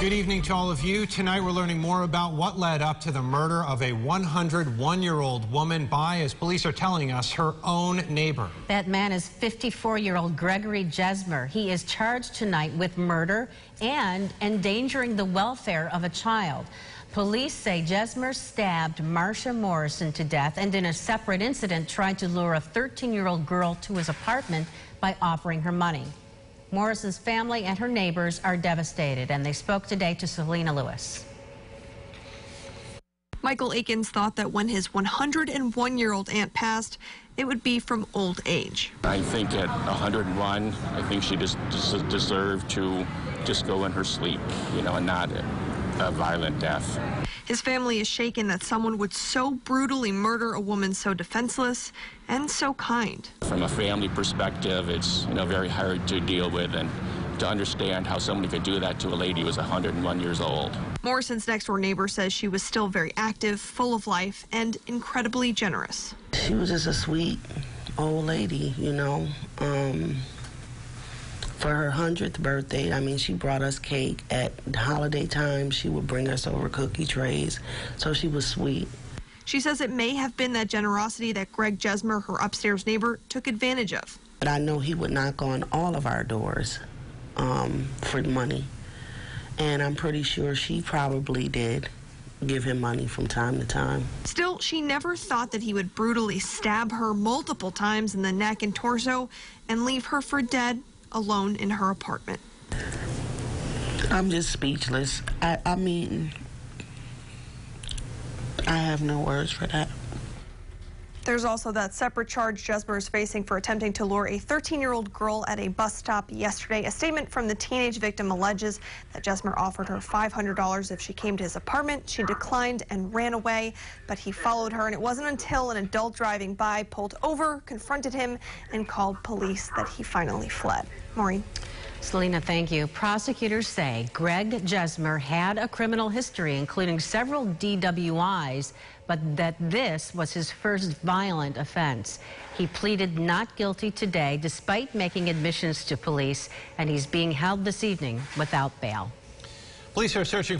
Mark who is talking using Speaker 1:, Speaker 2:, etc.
Speaker 1: Good evening to all of you. Tonight we're learning more about what led up to the murder of a 101-year-old woman by, as police are telling us, her own neighbor.
Speaker 2: That man is 54-year-old Gregory Jesmer. He is charged tonight with murder and endangering the welfare of a child. Police say Jesmer stabbed Marsha Morrison to death and in a separate incident tried to lure a 13-year-old girl to his apartment by offering her money. Morrison's family and her neighbors are devastated, and they spoke today to Selena Lewis.
Speaker 3: Michael Akins thought that when his 101-year-old aunt passed, it would be from old age.
Speaker 4: I think at 101, I think she just deserved to just go in her sleep, and not a violent death.
Speaker 3: His family is shaken that someone would so brutally murder a woman so defenseless and so kind.
Speaker 4: From a family perspective, it's very hard to deal with and to understand how somebody could do that to a lady who was 101 years old.
Speaker 3: Morrison's next-door neighbor says she was still very active, full of life, and incredibly generous.
Speaker 5: She was just a sweet old lady, For her 100th birthday, she brought us cake. At holiday time, she would bring us over cookie trays, so she was sweet.
Speaker 3: She says it may have been that generosity that Greg Jesmer, her upstairs neighbor, took advantage of.
Speaker 5: But I know he would knock on all of our doors for money, and I'm pretty sure she probably did give him money from time to time.
Speaker 3: Still, she never thought that he would brutally stab her multiple times in the neck and torso and leave her for dead, alone in her apartment.
Speaker 5: I'm just speechless. I have no words for that.
Speaker 3: There's also that separate charge Jesmer is facing for attempting to lure a 13-year-old girl at a bus stop yesterday. A statement from the teenage victim alleges that Jesmer offered her $500 if she came to his apartment. She declined and ran away, but he followed her, and it wasn't until an adult driving by pulled over, confronted him, and called police that he finally fled. Maureen.
Speaker 2: Selena, thank you. Prosecutors say Greg Jesmer had a criminal history, including several DWIs, but that this was his first violent offense. He pleaded not guilty today, despite making admissions to police, and he's being held this evening without bail.
Speaker 1: Police are searching